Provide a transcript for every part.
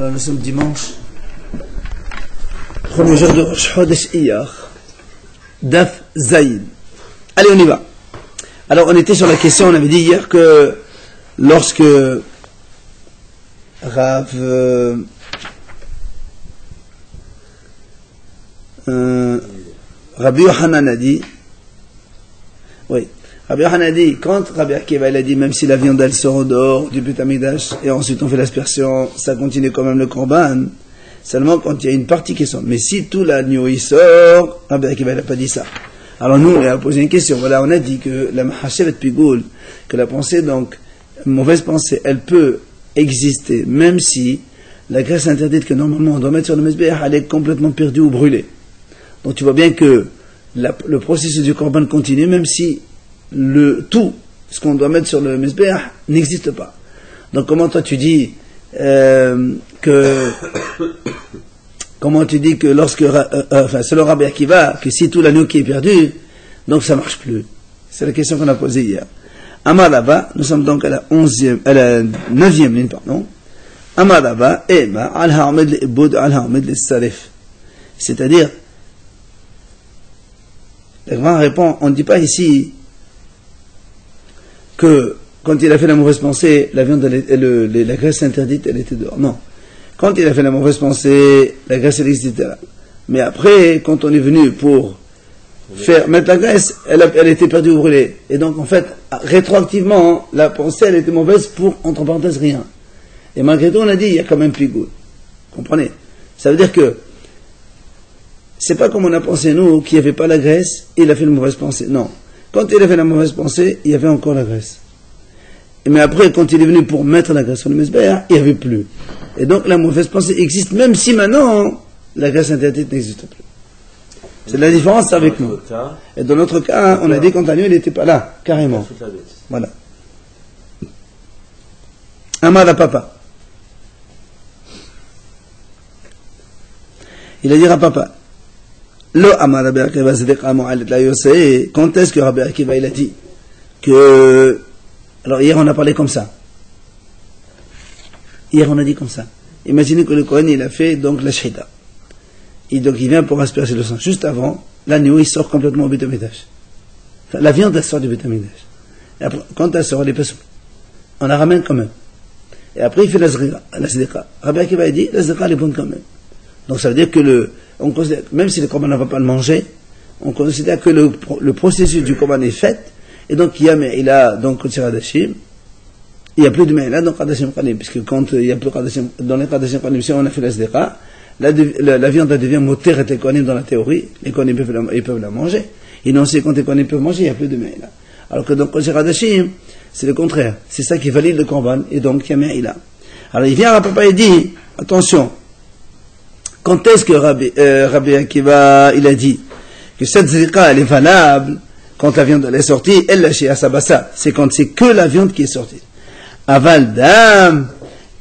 Alors nous sommes dimanche, premier jour de Rosh Chodesh Iyar, Daf Zayin. Allez, on y va. Alors on était sur la question, on avait dit hier que lorsque Rabbi Yochanan a dit, oui, Rabbi Yochanan a dit, quand Rabbi Akiva il a dit, même si la viande elle sort au dehors du Beth Amikdash et ensuite on fait l'aspersion, ça continue quand même le korban, seulement quand il y a une partie qui sort. Mais si tout l'agneau il sort, Rabbi Akiva il n'a pas dit ça. Alors nous on a posé une question. Voilà, on a dit que la mahashevet pigoul, que la pensée donc mauvaise pensée, elle peut exister même si la graisse interdite que normalement on doit mettre sur le mezbeach elle est complètement perdue ou brûlée. Donc tu vois bien que le processus du korban continue même si tout ce qu'on doit mettre sur le mezbeach n'existe pas. Donc comment toi tu dis que lorsque selon Rabbi Akiva que si tout l'agneau qui est perdu donc ça marche plus. C'est la question qu'on a posée hier. Amalava, nous sommes donc à la 9e ligne, pardon. Amalava, Ema, al-Ha'amed l'Ibud, al-Ha'amed l'Sarif. C'est-à-dire, le grand répond, on ne dit pas ici que quand il a fait la mauvaise pensée, la viande, la graisse interdite, elle était dehors. Non. Quand il a fait la mauvaise pensée, la graisse, elle existait là. Mais après, quand on est venu pour mettre la graisse, elle était perdue ou brûlée. Et donc, en fait, rétroactivement, la pensée, elle était mauvaise pour, entre parenthèses, rien. Et malgré tout, on a dit, il y a quand même pigout. Comprenez? Ça veut dire que, c'est pas comme on a pensé, nous, qu'il n'y avait pas la graisse, et il a fait une mauvaise pensée. Non. Quand il a fait la mauvaise pensée, il y avait encore la graisse. Mais après, quand il est venu pour mettre la graisse sur le mezbeach, il n'y avait plus. Et donc, la mauvaise pensée existe, même si maintenant, la graisse interdite n'existe plus. C'est la différence avec nous. Et dans notre cas, on a dit quand l'agneau il n'était pas là, carrément. Voilà. Amar papa. Il a dit à papa. Lo Amar Rabbi Akiva Zedeka Mo'alet la Yosei. Quand est-ce que Rabbi Akiva il a dit que. Alors hier on a parlé comme ça. Hier on a dit comme ça. Imaginez que le Kohen il a fait donc la shhita. Et donc il vient pour asperger le sang. Juste avant, l'agneau il sort complètement au Beth Amikdash. Enfin, la viande elle sort du Beth Amikdash. Et après, quand elle sort, elle est pas souple. On la ramène quand même. Et après il fait la zedeka. Rabbi Akiva il dit, la zedeka elle est bonne quand même. Donc ça veut dire que on considère, même si le korban ne va pas le manger, on considère que le processus du korban est fait. Et donc il y a donc Kadashim, il n'y a plus de me'ila dans Kadashim Qalim, puisque quand il n'y a plus Kadashim, dans les Kadashim Qalim, si on a fait la zedeka, la viande devient moteur et kohanim dans la théorie, les kohanim peuvent la manger. Et non, c'est quand les kohanim peuvent manger, il n'y a plus de me'ila. Alors que dans Kosher Hadashim, c'est le contraire. C'est ça qui valide le korban, et donc il y a me'ila. Alors il vient à papa et dit, attention, quand est-ce que Rabbi Akiva, il a dit que cette zika, elle est valable, quand la viande elle est sortie, elle l'a chez Asabasa. C'est quand c'est que la viande qui est sortie. Aval dam,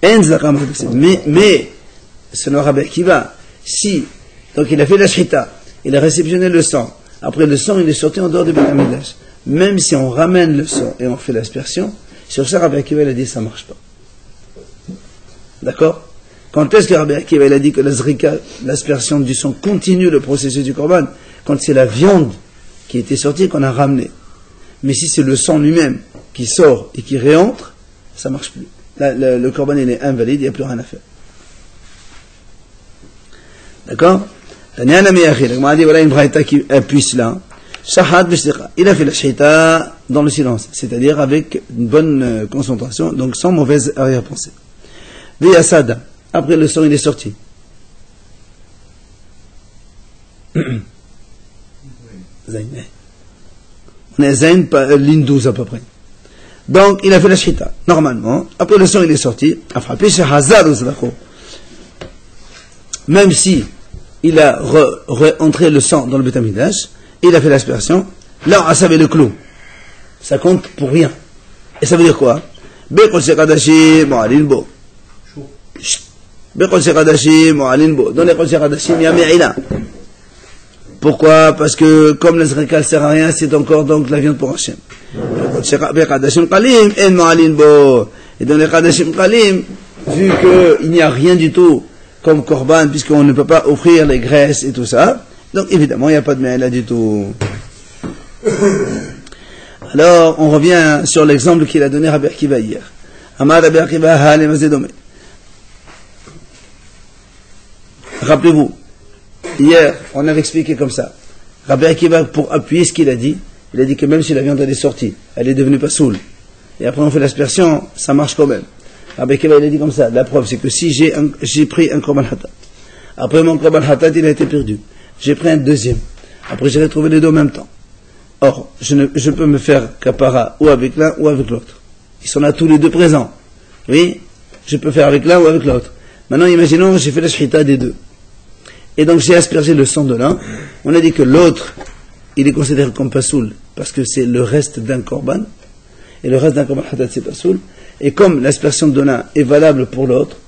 en zakam, mais, selon Rabbi Akiva, si, donc il a fait la shita, il a réceptionné le sang, après le sang il est sorti en dehors du Beth Amikdash, même si on ramène le sang et on fait l'aspersion, sur ça Rabbi Akiva il a dit ça marche pas. D'accord? Quand est-ce que Rabbi Akiva il a dit que la zrika, l'aspersion du sang continue le processus du korban? Quand c'est la viande qui était sortie et qu'on a ramené. Mais si c'est le sang lui-même qui sort et qui réentre, ça marche plus. Là, le korban il est invalide, il n'y a plus rien à faire. D'accord? Il a voilà une braïta qui appuie cela. Il a fait la shita dans le silence, c'est-à-dire avec une bonne concentration, donc sans mauvaise arrière-pensée. Viyasada, après le sang il est sorti. On est Zayn, ligne 12 à peu près. Donc il a fait la shita, normalement. Après le sang il est sorti. Même si il a entré le sang dans le Beth Amikdash, il a fait l'aspersion, là on a savé le clou. Ça compte pour rien. Et ça veut dire quoi? Dans les Kosher Hadashim, il y a me'ila. Pourquoi? Parce que comme la zrika ne sert à rien, c'est encore donc la viande pour Hachem. Et dans les Kadashim Qalim, vu qu'il n'y a rien du tout comme korban, puisqu'on ne peut pas offrir les graisses et tout ça, donc évidemment, il n'y a pas de me'ela du tout. Alors, on revient sur l'exemple qu'il a donné Rabbi Akiva hier. Amar Rabbi Akiva ha'ale mazedome. Rappelez-vous, hier, on avait expliqué comme ça. Rabbi Akiva, pour appuyer ce qu'il a dit, il a dit que même si la viande elle est sortie, elle est devenue pas saoule, et après on fait l'aspersion, ça marche quand même. Rabbi Akiva, il a dit comme ça. La preuve, c'est que si j'ai pris un korban hatat, après mon korban hatat, il a été perdu. J'ai pris un deuxième. Après, j'ai retrouvé les deux en même temps. Or, je peux me faire kapara ou avec l'un ou avec l'autre. Ils sont là tous les deux présents. Oui, je peux faire avec l'un ou avec l'autre. Maintenant, imaginons, j'ai fait la shchita des deux. Et donc, j'ai aspergé le sang de l'un. On a dit que l'autre, il est considéré comme pasoul, parce que c'est le reste d'un korban. Et le reste d'un korban hatat, c'est pasoul. Et comme l'aspersion de l'un est valable pour l'autre,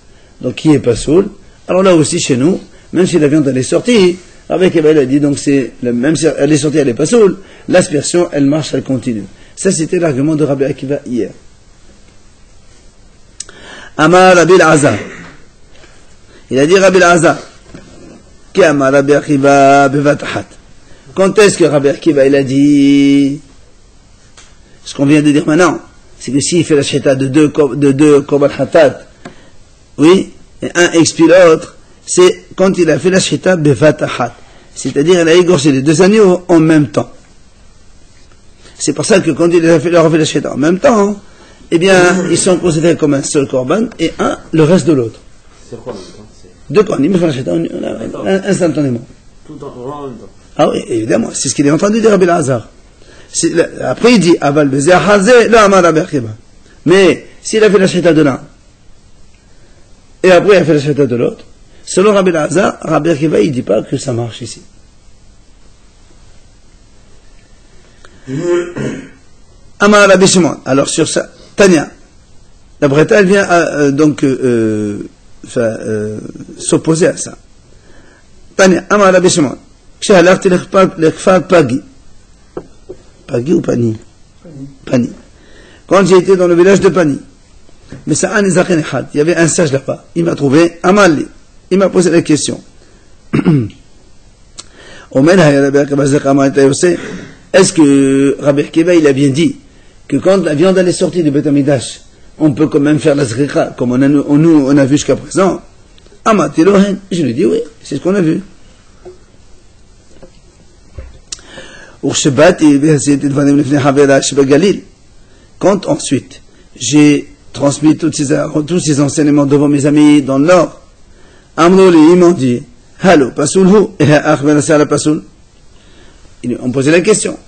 donc qui est pasoul, alors là aussi, chez nous, même si la viande elle est sortie, avec Eva, il a dit, donc même si elle est sortie, elle est pasoul, l'aspersion, elle marche, elle continue. Ça, c'était l'argument de Rabbi Akiva hier. Amar Rabbi al-Azhar. Il a dit Rabbi al-Azhar. Qui amar Rabbi Akiva bevatahat. Quand est-ce que Rabbi Akiva, il a dit ce qu'on vient de dire maintenant, c'est que s'il fait la shchita de deux korban hatat, oui, et un expie l'autre, c'est quand il a fait la shchita bevatahat. C'est-à-dire, il a égorgé les deux agneaux en même temps. C'est pour ça que quand il a fait la shchita en même temps, eh bien, ils sont considérés comme un seul korban et le reste de l'autre. C'est quoi en même temps? Deux korban, il me fait la shchita instantanément. Tout en même temps. Ah oui, évidemment, c'est ce qu'il est en train de dire Rabbi al-Azhar. Après, il dit, aval bezeh hazeh, le amar Rabbi Akiva. Mais, s'il a fait la shchita de l'un, et après il a fait la shchita de l'autre, selon Rabbi al-Azhar, Rabbi Akiva, il ne dit pas que ça marche ici. Amar Rabbi Shimon. Alors, sur ça, Tania. La Breta, elle vient s'opposer à ça. Tania, Amar Rabbi Shimon. כשהלכתי לכפר פגי, פגי ou Pani? Pani. Quand j'ai été dans le village de Pani, mais ça a il y avait un sage là-bas, il m'a trouvé, Amali, il m'a posé la question. Est-ce que Rabbi Akiva il a bien dit que quand la viande elle est sortie du Beth Amidash, on peut quand même faire la zrika, comme on a vu jusqu'à présent? Amati lohen, je lui ai dit oui, c'est ce qu'on a vu. Quand ensuite j'ai transmis tous ces enseignements devant mes amis dans le nord, ils m'ont dit Hallo, pasoulhu, on me posait la question,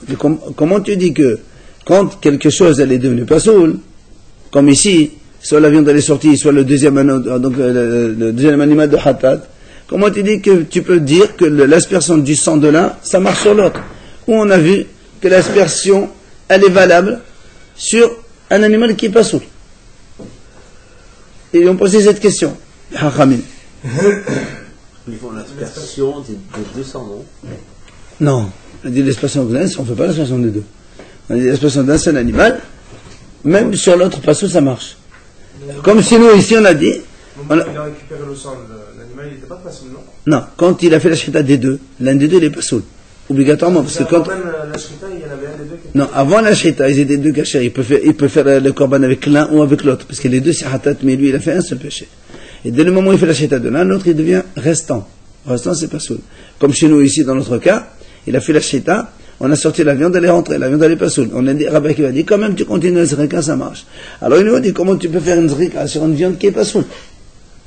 comment tu dis que quand quelque chose elle est devenue pasoul, comme ici, soit la viande elle est sortie, soit le deuxième animal de hatat, comment tu dis que tu peux dire que l'aspersion du sang de l'un, ça marche sur l'autre? Où on a vu que l'aspersion, elle est valable sur un animal qui est pas saoul. Et ils ont posé cette question. Ils font l'aspersion des 200, non? Non. On a dit l'aspersion de l'un, on ne fait pas l'aspersion des deux. On a dit l'aspersion d'un seul animal, même sur l'autre pas saoul, ça marche. Comme si nous, ici, on a dit... Il a récupéré le sang, l'animal, il n'était pas saoul, non? Non, quand il a fait la shchita des deux, l'un des deux, il n'est pas saoul. Obligatoirement, parce que quand... Même la shchita, il y en avait un des deux qui... Non, avant la shchita, ils étaient deux cachés. Il peut faire le korban avec l'un ou avec l'autre, parce que les deux c'est hatat, mais lui il a fait un seul péché. Et dès le moment où il fait la shchita de l'un, l'autre il devient restant. Restant c'est pas saoul. Comme chez nous ici dans notre cas, il a fait la shchita, on a sorti la viande, elle est rentrée, la viande elle est pas saoul. On a dit, Rabbi Akiva dit, quand même tu continues la zrika, ça marche. Alors il nous a dit, comment tu peux faire une zrika sur une viande qui est pas saoul?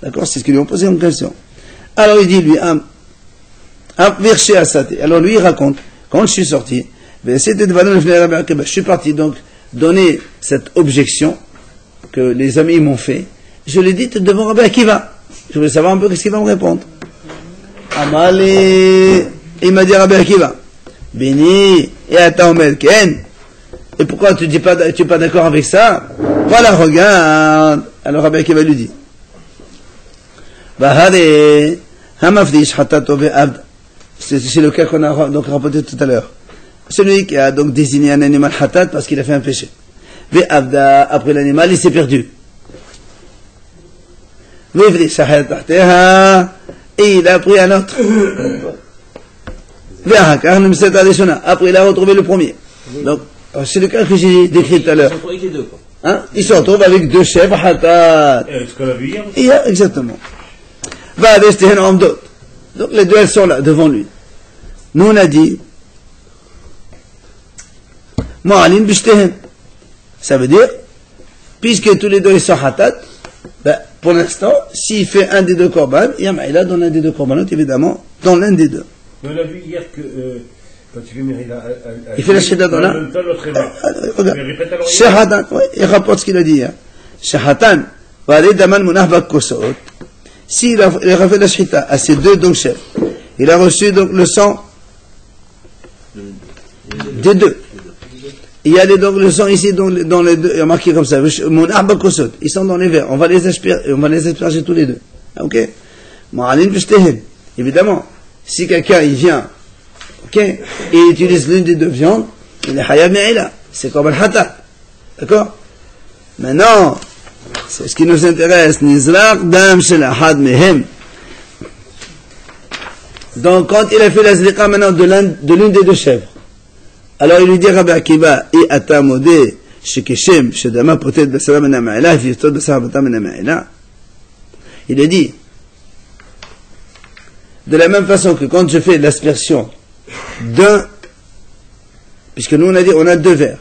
D'accord, c'est ce qu'ils lui ont posé en question. Alors il dit lui, alors lui il raconte, quand je suis sorti, je suis parti donc donner cette objection que les amis m'ont fait. Je l'ai dit devant Rabbi Akiva. Je voulais savoir un peu qu'est-ce qu'il va me répondre. Amali, il m'a dit Rabbi Akiva, Béni, et Ataomed Ken. Et pourquoi tu n'es pas d'accord avec ça? Voilà, regarde. Alors Rabbi Akiva lui dit, Bahare, Hamafdish Hatato Ve'abd. C'est le cas qu'on a donc rapporté tout à l'heure. Celui qui a donc désigné un animal hatat parce qu'il a fait un péché. Ve'avda, après l'animal, il s'est perdu. et il a pris un autre. Après, il a retrouvé le premier. Donc, c'est le cas que j'ai décrit tout à l'heure. Hein? Il se retrouve avec deux chèvres, exactement. Donc, les deux, elles sont là, devant lui. Nous, on a dit, ça veut dire, puisque tous les deux ils sont hatat, ben, pour l'instant, s'il fait un des deux korban, il y a Maïla dans l'un des deux korbanot, évidemment, dans l'un des deux. Mais on a vu hier que quand tu fais Mérida, il fait la shahada dans l'un. Regarde, Shahatan, oui, il rapporte ce qu'il a dit hier. Shahatan, daman munah bakosot. S'il a fait la shahita à ces deux donc chefs, il a reçu donc le sang des deux. Il y a donc le sang ici dans les deux, il y a marqué comme ça, munah bakosot. Ils sont dans les verres. On va les asperger tous les deux. Ok? Ma'alim b'shtehen. Évidemment. Si quelqu'un il vient, ok, et il utilise l'une des deux viandes, il est hayab me'ila, c'est comme un hatat, d'accord? Maintenant, c'est ce qui nous intéresse, nizraq dam shel ahad mehem. Donc quand il a fait la zliqa maintenant de l'une des deux chèvres, alors il lui dit Rabbi Akiva, i ata modé shekeshem shedama potet basara mena me'ila, v'yiftot basara bata mena me'ila. Il a dit, de la même façon que quand je fais l'aspersion d'un, puisque nous on a dit on a deux verres,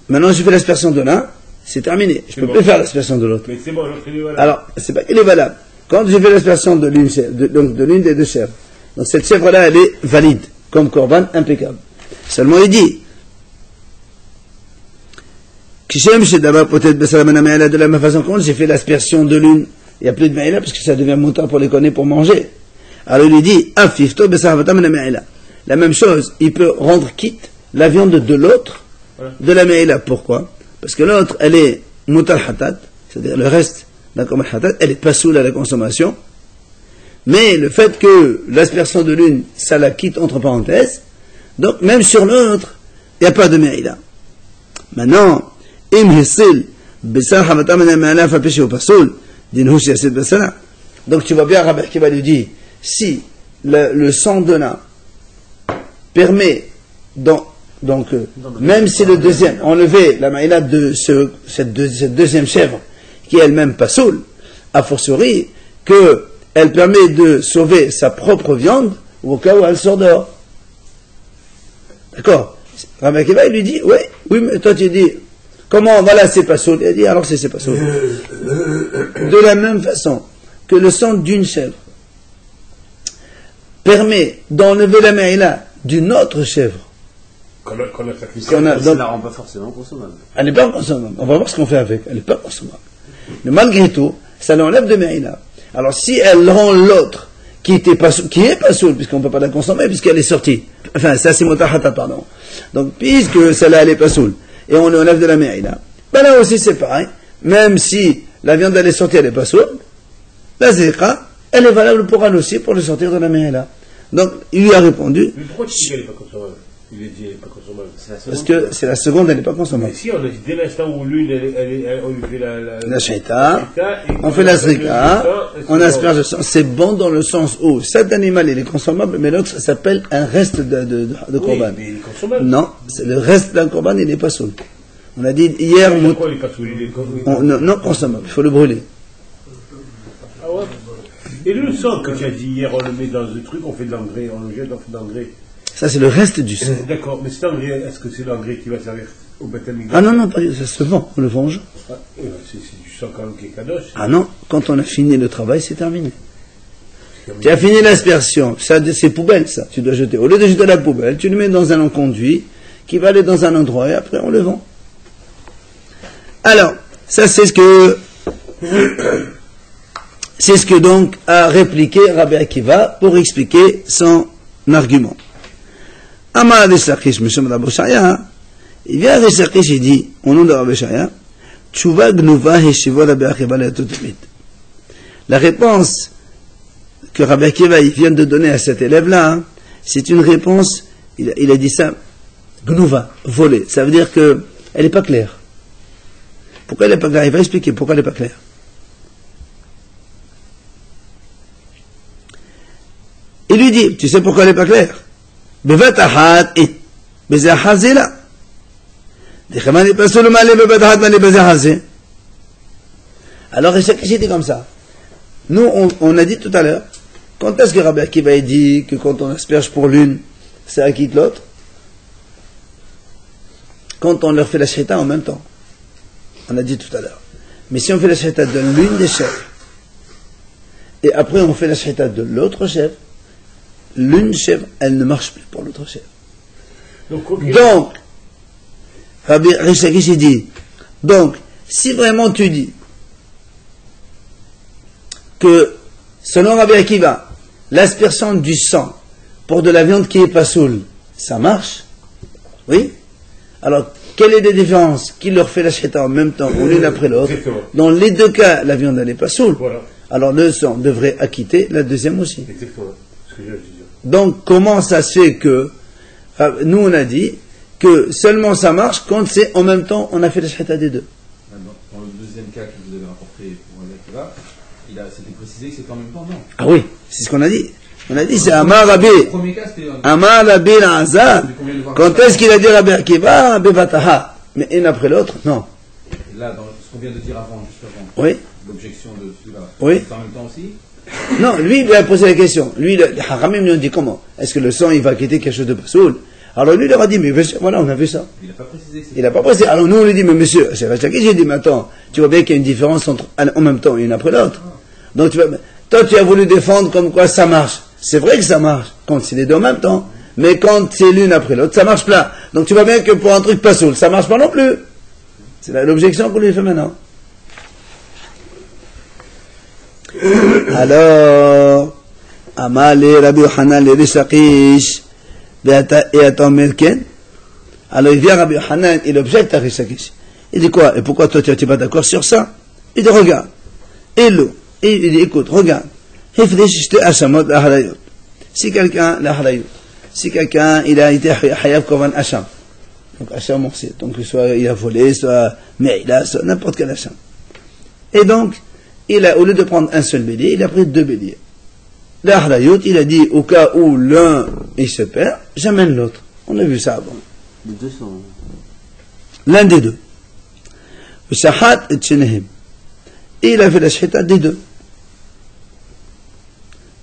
maintenant je fais l'aspersion de l'un, c'est terminé, je ne peux plus faire l'aspersion de l'autre. Mais c'est bon, l'autre il est valable. Alors, c'est pas qu'il est valable. Quand je fais l'aspersion de l'une des deux chèvres, donc cette chèvre-là elle est valide, comme korban impeccable. Seulement il dit, de la même façon quand j'ai fait l'aspersion de l'une, il n'y a plus de maïla parce que ça devient montant pour les connaître pour manger. Alors il lui dit, la même chose, il peut rendre quitte la viande de l'autre de la me'ila. Pourquoi? Parce que l'autre, elle est mutal hatat, c'est-à-dire le reste d'un korban hatat, elle est pas soule à la consommation. Mais le fait que l'aspersion de l'une, ça la quitte entre parenthèses, donc même sur l'autre, il n'y a pas de me'ila. Maintenant, im hisil, besar havata mena me'ila fa péché au pasoul, dinhu shiasid besara. Donc tu vois bien, Rabbi qui va lui dire, si le sang de l'un permet, même si le deuxième, enlever la maïla de cette deuxième chèvre, qui est elle-même pas saoule, a fortiori, qu'elle permet de sauver sa propre viande, ou au cas où elle sort dehors. D'accord? Rabbi Akiva, il lui dit, oui, mais toi tu dis, comment, voilà, c'est pas saoule. Il dit, alors c'est pas saoule. De la même façon que le sang d'une chèvre permet d'enlever la maïla d'une autre chèvre. Qu'on a sacrifié. Ça ne la rend pas forcément consommable. Elle n'est pas consommable. On va voir ce qu'on fait avec. Elle n'est pas consommable. Mais malgré tout, ça l'enlève de maïla. Alors si elle rend l'autre, qui est pas saoule, puisqu'on ne peut pas la consommer, puisqu'elle est sortie. Enfin, ça c'est motahata, pardon. Donc, puisque celle-là, elle n'est pas saoule, et on lui enlève de la maïla, ben là aussi c'est pareil. Même si la viande elle est sortie, elle n'est pas saoule, la zéka, elle est valable pour elle aussi, pour le sortir de la maïla. Donc, il lui a répondu. Mais pourquoi tu dis qu'elle n'est pas consommable? Il est dit qu'elle n'est pas consommable. Parce que c'est la seconde, elle n'est pas consommable. Mais si, on a dit dès l'instant où l'une, on lui fait la shaita, on fait la zrika, on asperge le sang. C'est bon dans le sens où cet animal, il est consommable, mais l'autre, ça s'appelle un reste de korban. Oui, mais il est consommable. Non, c'est le reste d'un korban, il n'est pas saoul. On a dit hier. Pourquoi il n'est pas saoul? Non consommable, il faut le brûler. Ah ouais? Et le sang que tu as dit hier, on le met dans un truc, on fait de l'engrais, on le jette, on fait de l'engrais. Ça, c'est le reste du sang. D'accord, mais cet engrais, est-ce que c'est l'engrais qui va servir au Beth Amikdash? Ah non, pas, ça se vend, on le vend aux gens. Ah, c'est du sang quand même qui est kadosh. Ah non, quand on a fini le travail, c'est terminé. Tu as fini l'aspersion, c'est poubelle ça, tu dois jeter. Au lieu de jeter à la poubelle, tu le mets dans un conduit qui va aller dans un endroit et après on le vend. Alors, ça c'est ce que donc a répliqué Rabbi Akiva pour expliquer son argument. Amar Rish Lakish, Mishum Rabbi Shaya, il vient à Rish Lakish, il dit, au nom de Rabbi Shaya, Tshuva Gnuva Heshivo Rabbi Akiva Le'atotimit. La réponse que Rabbi Akiva vient de donner à cet élève-là, c'est une réponse, il a dit ça, Gnuva, volée. Ça veut dire qu'elle n'est pas claire. Pourquoi elle n'est pas claire? Il va expliquer pourquoi elle n'est pas claire. Il lui dit, tu sais pourquoi elle n'est pas claire? Bevatahat et bezahazela. Alors, il dit comme ça. Nous, on a dit tout à l'heure, quand est-ce que Rabbi Akiva dit que quand on asperge pour l'une, ça acquitte l'autre? Quand on leur fait la shita en même temps. On a dit tout à l'heure. Mais si on fait la shita de l'une des chèvres, et après on fait la shita de l'autre chèvre, l'une chèvre, elle ne marche plus pour l'autre chèvre. Donc, Rabbi Rishakish dit, donc, si vraiment tu dis que, selon Rabbi Akiva, l'aspersion du sang pour de la viande qui est pas saoule, ça marche? Oui? Alors, quelle est la différence qui leur fait la shita en même temps, ou l'une après l'autre? Dans les deux cas, la viande n'est pas saoule. Voilà. Alors, le sang devrait acquitter la deuxième aussi. Exactement. Ce que j'ai dit. Donc, comment ça se fait que, nous on a dit que seulement ça marche quand c'est en même temps, on a fait la shita des deux. Dans le deuxième cas que vous avez rapporté pour Akiva, c'était précisé que c'était en même temps, non? Ah oui, c'est ce qu'on a dit. On a dit c'est Amar Rabbi. Amar Rabbi l'Azar. Quand est-ce qu'il a dit Rabbi Akiva, Rabbi Bataha? Mais une après l'autre, non. Et là, dans ce qu'on vient de dire avant, juste avant, oui. L'objection de celui-là, oui. c'est en même temps aussi? Non, lui, il lui a posé la question. Lui, les Haramim lui ont dit comment? Est-ce que le sang, il va quitter quelque chose de Pasoul? Alors lui, il leur a dit, mais voilà, on a vu ça. Il n'a pas précisé. Il n'a pas précisé. Alors nous, on lui dit, mais monsieur, c'est Rachaki, j'ai dit, mais attends, tu vois bien qu'il y a une différence entre en même temps et une après l'autre. Donc toi, tu as voulu défendre comme quoi ça marche. C'est vrai que ça marche, quand c'est les deux en même temps. Mais quand c'est l'une après l'autre, ça marche pas. Donc tu vois bien que pour un truc pas saoul, ça marche pas non plus. C'est l'objection qu'on lui fait maintenant. Alors, Amale Rabbi Yochanan le Rishakish, et attends, Melken. Alors il vient Rabbi Yochanan, il objecte à Rishakish. Il dit quoi? Et pourquoi toi tu n'es pas d'accord sur ça? Il dit regarde. Et il dit écoute, regarde. Si quelqu'un, il a été Hayav Kovan Hacham, donc Hacham Morsi, donc soit il a volé, soit Meïla, soit n'importe quel Hacham. Et donc, au lieu de prendre un seul bélier, il a pris deux béliers. L'Ahrayut, il a dit au cas où l'un il se perd, j'amène l'autre. On a vu ça avant. Les deux sont. L'un des deux. Shahat et Tchenehim. Et il a fait la shita des deux.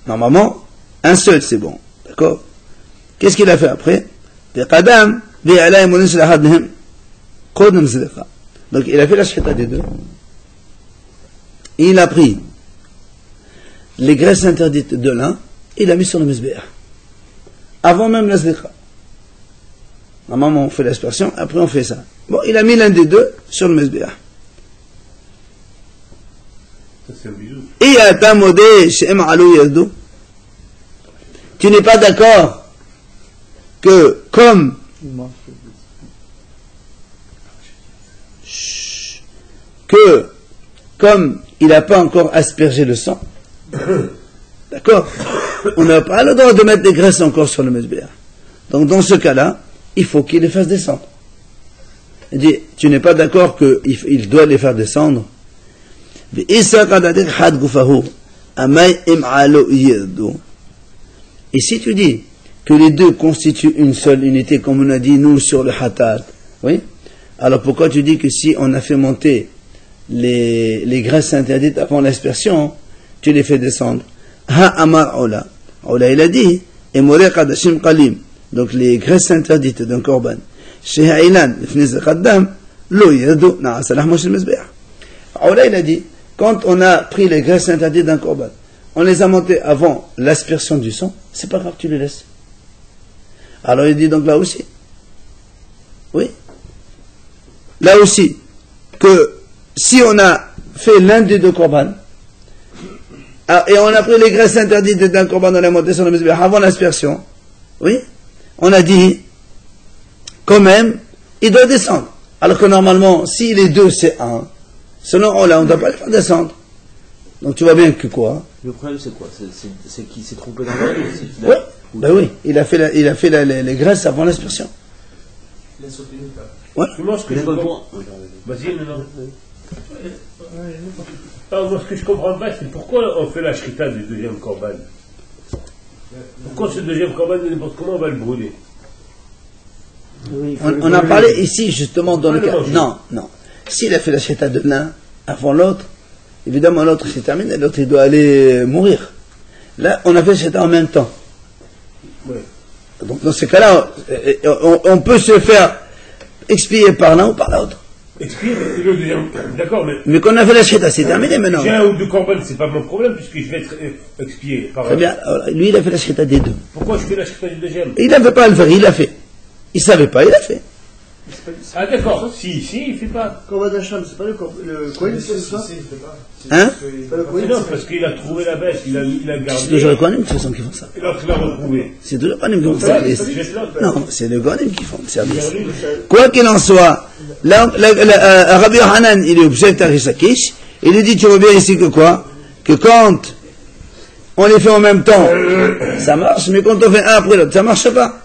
Normalement, un seul c'est bon. D'accord? Qu'est-ce qu'il a fait après? Donc il a fait la shita des deux. Et il a pris les graisses interdites de l'un et il a mis sur le mizbeach. Avant même la zlikha. Normalement on fait l'aspersion, après on fait ça. Bon, il a mis l'un des deux sur le mizbeach. Et à ta modé shem alou yadou. Tu n'es pas d'accord que comme il n'a pas encore aspergé le sang, d'accord, on n'a pas le droit de mettre des graisses encore sur le mezbéa. Donc dans ce cas-là, il faut qu'il les fasse descendre. Il dit, tu n'es pas d'accord qu'il doit les faire descendre. Et si tu dis que les deux constituent une seule unité, comme on a dit nous sur le hatat, oui, alors pourquoi tu dis que si on a fait monter les graisses interdites avant l'aspersion, tu les fais descendre? Ha amar ola. Ola il a dit, et moré kadashim qalim. Donc les graisses interdites d'un korban. Sheha ilan, l'fniz qaddam, lo yadu, na'asalah mosh al-mizbeah. Ola il a dit, quand on a pris les graisses interdites d'un korban, on les a montées avant l'aspersion du sang, c'est pas grave, tu les laisses. Alors il dit donc là aussi, oui, là aussi, que si on a fait l'un des deux korban, et on a pris les graisses interdites d'un korban dans la montée sur le mizbeach avant l'aspersion, oui, on a dit, quand même, il doit descendre. Alors que normalement, si les deux c'est un, selon Allah, on ne doit pas les faire descendre. Donc tu vois bien que quoi? Le problème c'est quoi? C'est qu'il s'est trompé dans la règle. Oui, ben oui, il a fait les graisses avant l'aspersion. Il a sauté une étape. Ouais. Moi, ce que je comprends. Vas-y, non. Moi, ce que je comprends pas, c'est pourquoi on fait la shrita du deuxième korban. Pourquoi ce deuxième corban, n'importe comment, on va le brûler? On a parlé ici justement dans le cas. Non, non. S'il a fait la shita de l'un avant l'autre, évidemment l'autre c'est terminé, et l'autre il doit aller mourir. Là, on a fait la shita en même temps. Ouais. Donc dans ces cas-là, on peut se faire expier par l'un ou par l'autre. Expier le deuxième. D'accord, mais quand on a fait la shita, c'est terminé maintenant. J'ai un ou deux corban, c'est pas mon problème, puisque je vais être expié par Très bien. Alors, lui, il a fait la shita des deux. Pourquoi je fais la shita du deuxième? Il n'avait pas à le faire, il l'a fait. Il savait pas, il l'a fait. Ah d'accord, si, il fait pas. Corban d'Hacham, c'est pas le Kohen, c'est ça? Hein? Non, parce qu'il a trouvé la bête, il a gardé. C'est toujours les Kohanim de toute façon qui font ça. Et l'autre il l'a retrouvé. C'est toujours les Kohanim qui font ça. Non, c'est les Kohanim qui font le service. Regardez, Quoi qu'il en soit, Rabbi Hanan, il est object à Rishakish, il lui dit, tu vois bien ici que quoi? Que quand on les fait en même temps, ça marche, mais quand on fait un après l'autre, ça marche pas.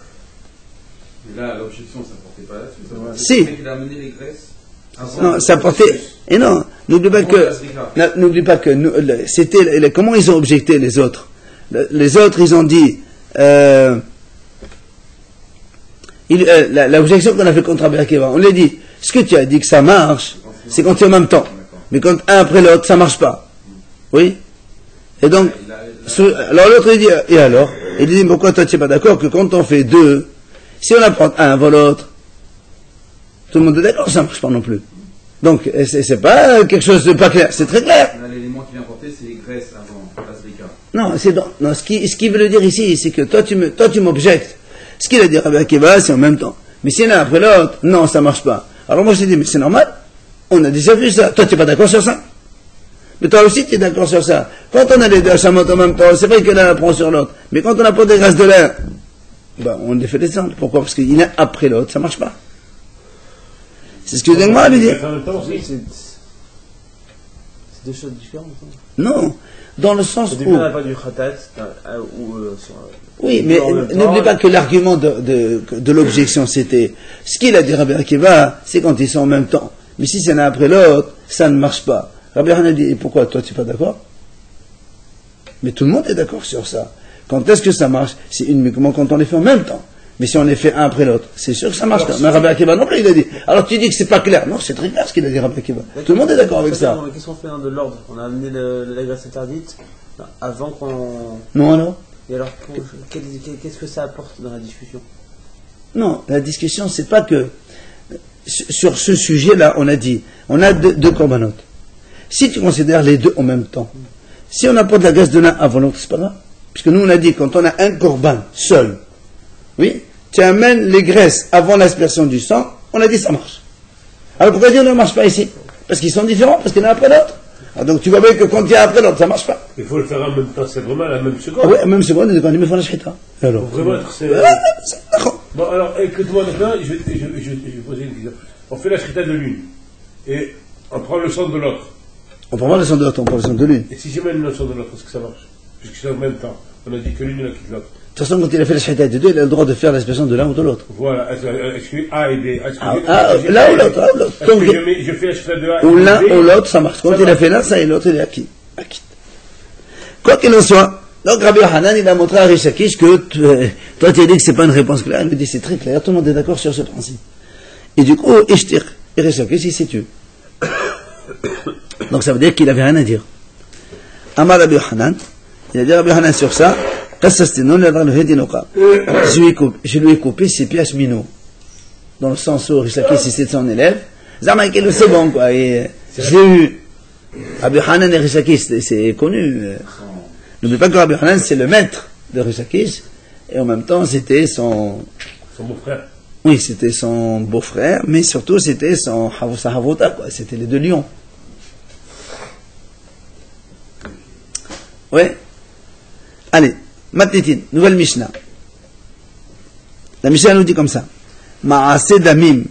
Mais là, l'objection, ça portait pas là-dessus. Si. Il a amené les graisses. Non, ça portait. Et non, n'oublie pas que c'était comment ils ont objecté les autres. Les autres, ils ont dit l'objection qu'on a fait contre Rabbi Akiva. On lui dit, ce que tu as dit que ça marche, c'est quand tu es en même temps. Mais quand un après l'autre, ça marche pas. Oui. Et donc, alors l'autre il dit, et alors? Il dit, pourquoi toi tu n'es pas d'accord que quand on fait deux, si on apprend un avant l'autre, tout le monde est d'accord, ça ne marche pas non plus. Donc, c'est pas quelque chose de pas clair, c'est très clair. Là, l'élément qui vient porter, c'est les graisses avant, pas ce ricard. Non, ce qu'il veut le dire ici, c'est que toi tu m'objectes. Ce qu'il a dit Rabbi Akiva, c'est en même temps. Mais s'il y en a après l'autre, non, ça marche pas. Alors moi je t'ai dit, mais c'est normal, on a déjà vu ça. Toi tu n'es pas d'accord sur ça. Mais toi aussi tu es d'accord sur ça. Quand on a les deux Hachamot en même temps, c'est vrai que l'un apprend sur l'autre. Mais quand on apprend des grâces de l'un, on les fait descendre. Pourquoi? Parce qu'il y en a après l'autre, ça marche pas. C'est ce que Zengma lui dit. C'est deux choses différentes. Non, dans le sens Au où... début, on n'a pas du khatat, Oui, mais n'oublie pas que l'argument de l'objection, c'était... Ce qu'il a dit Rabbi Akiva, c'est quand ils sont en même temps. Mais si c'est l'un après l'autre, ça ne marche pas. Rabbi Hanan dit, et pourquoi toi tu n'es pas d'accord? Mais tout le monde est d'accord sur ça. Quand est-ce que ça marche? C'est uniquement quand on les fait en même temps. Mais si on les fait un après l'autre, c'est sûr que ça marche. Mais Rabbi Akiva non plus, il a dit. Alors tu dis que c'est pas clair. Non, c'est très clair ce qu'il a dit Rabbi Akiva. Tout le monde est d'accord avec ça. Qu'est-ce qu'on fait de l'ordre? On a amené la graisse interdite avant qu'on... Non, alors? Et alors, qu'est-ce que ça apporte dans la discussion? Non, la discussion, c'est pas que... Sur ce sujet-là, on a dit, on a deux corbanotes. Si tu considères les deux en même temps, si on apporte la graisse de l'un avant l'autre, c'est pas grave. Puisque nous, on a dit, quand on a un corban seul, oui, tu amènes les graisses avant l'aspersion du sang, on a dit ça marche. Alors pourquoi dire ne marche pas ici? Parce qu'ils sont différents, parce qu'il y en a après l'autre. Ah, donc tu vois bien que quand il y a après l'autre, ça marche pas. Il faut le faire en même temps, c'est vraiment la même seconde. Ah oui, la même seconde, quand ils me font la shita. Alors. Vraiment être Bon, alors, écoute-moi maintenant, je vais poser une question. On fait la shrita de l'une, et on prend le sang de l'autre. On prend pas le sang de l'autre, on prend le sang de l'une. Et si j'amène le sang de l'autre, est-ce que ça marche? Puisque c'est en même temps. On a dit que l'une, elle quitte l'autre. De toute façon, quand il a fait la shahita de deux, il a le droit de faire l'expression de l'un ou de l'autre. Voilà, est-ce que A et B, l'un ou l'autre, donc je fais la shahita de A ou l'un ou l'autre, ça marche. Quand il a fait l'un, ça et l'autre, il est acquis. Quoi qu'il en soit, donc Rabbi Hanan, il a montré à Rishakish que toi, tu as dit que c'est pas une réponse claire. Il lui dit c'est très clair, tout le monde est d'accord sur ce principe. Et du coup, Ishtir, et Rishakish, il s'est tué. Donc ça veut dire qu'il avait rien à dire. Amar Rabbi Hanan, il a dit Rabbi Hanan sur ça, je lui ai coupé ses pièces minot. Dans le sens où Rishakish, si c'est son élève, Zamaïkel, c'est bon, quoi. Et j'ai eu Rabbi Hanan et Rishakish, c'est connu. N'oublie pas que Rabbi Hanan, c'est le maître de Rishakish, et en même temps, c'était son beau-frère. Oui, c'était son beau-frère, mais surtout, c'était sa havota, quoi. C'était les deux lions. Ouais. Allez, Matnitin, nouvelle Mishnah. La Mishnah nous dit comme ça. Ma'ase damim.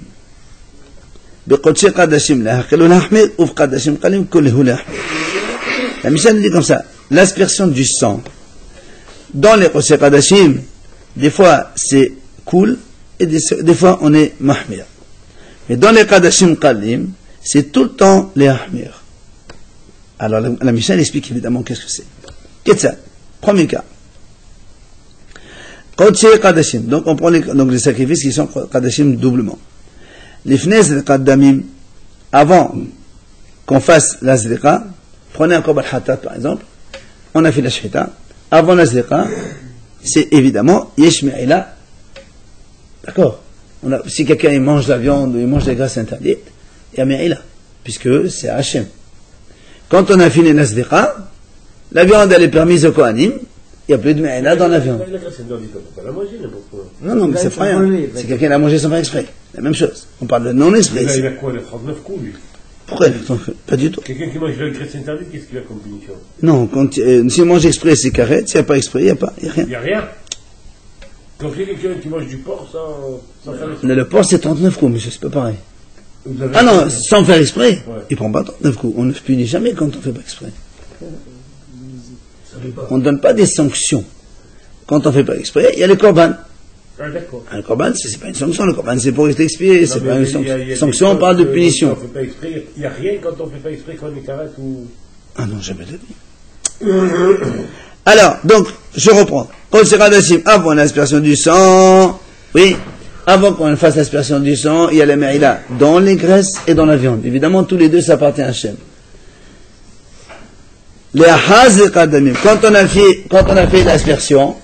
Beqodshi qadashim lahaqil lahmir, uf qadashim qalim kullihu lahmir. La Mishnah nous dit comme ça. L'aspersion du sang. Dans les qodshi qadashim, des fois c'est cool, et des fois on est mahmir. Mais dans les qadashim qalim, c'est tout le temps les ahmir. Alors la Mishnah explique évidemment qu'est-ce que c'est. Qu'est-ce que ça? Premier cas. Qodshé Qadashim. Donc on prend donc les sacrifices qui sont Qadashim doublement. Les fnez Qaddamim, avant qu'on fasse la Zriqa, prenez un Korban Hatat par exemple, on a fait la Shhita, avant la Zriqa, c'est évidemment Yesh Me'ila. D'accord? Si quelqu'un il mange la viande ou il mange des graisses interdites, il y a Me'ila, puisque c'est Hachem. Quand on a fini la Zriqa, la viande elle est permise au Kohanim, il n'y a plus de Me'ila dans la viande. Non, mais c'est pas rien. Si quelqu'un l'a mangé sans faire exprès, la même chose. On parle de non exprès. Là, il a quoi, il a 39 coups, lui? Pourquoi? Pas du tout. Quelqu'un qui mange la graisse interdite, qu'est-ce qu'il a comme punition? Non, si on mange exprès, c'est carré. S'il n'y a pas exprès, il n'y a rien. Il n'y a rien. Donc il y a quelqu'un qui mange du porc sans faire exprès. Le porc, c'est 39 coups, monsieur, c'est pas pareil. Ah non, sans faire exprès, ouais. Il ne prend pas 39 coups. On ne punit jamais quand on ne fait pas exprès. On ne donne pas des sanctions. Quand on ne fait pas exprès, il y a le korban. Ah, d'accord. Le korban, ce n'est pas une sanction. Le korban, c'est pour être expié. C'est pas une sanction. On parle de punition. Il n'y a rien quand on ne fait pas exprès, quand on est carré ou. Ah non, jamais de vie. Alors, donc, je reprends. Avant l'aspersion du sang, oui, avant qu'on fasse l'aspersion du sang, il y a la me'ila dans les graisses et dans la viande. Évidemment, tous les deux, ça appartient à Hachem. Quand on a fait l'aspersion,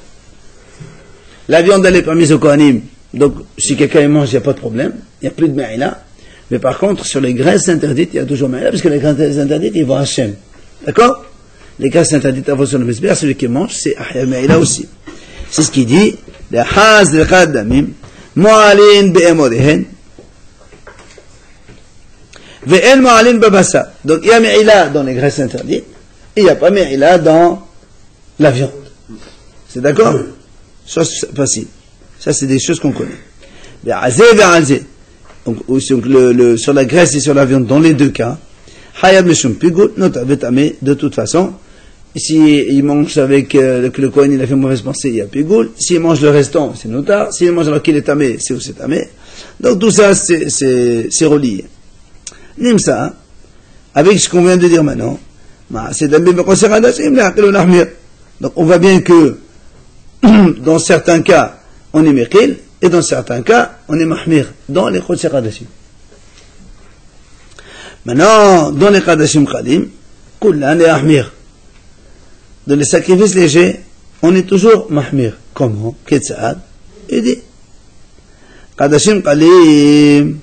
la viande elle est permise au Kohanim. Donc, si quelqu'un mange, il n'y a pas de problème. Il n'y a plus de me'ila. Mais par contre, sur les graisses interdites, il y a toujours me'ila, parce que les graisses interdites, ils vont à Hachem. D'accord? Les graisses interdites avant sur le mesber, celui qui mange, c'est ahya me'ila aussi. C'est ce qu'il dit. Les haz le qaddamim, mu'alin be'emorihen, ve'en mu'alin babasa. Donc, il y a me'ila dans les graisses interdites, et il n'y a pas me'ila dans la viande. C'est d'accord? Ça, c'est facile. Ça, c'est des choses qu'on connaît. Donc, sur la graisse et sur la viande, dans les deux cas, de toute façon, s'il mange avec le Kohen, il a fait mauvaise pensée, il y a pigoul. S'il mange le restant, c'est notar. S'il mange alors qu'il est tamé, c'est aussi tamé. Donc tout ça, c'est relié. Nimsa, avec ce qu'on vient de dire maintenant, donc on voit bien que dans certains cas, on est mekil, et dans certains cas, on est mahmir, dans les Chodshei Hadashim. Maintenant, dans les Hadashim Qadim, kullan est ahmir. Dans les sacrifices légers, on est toujours mahmir. Comment? Ketsad? Il dit, Hadashim Qadim,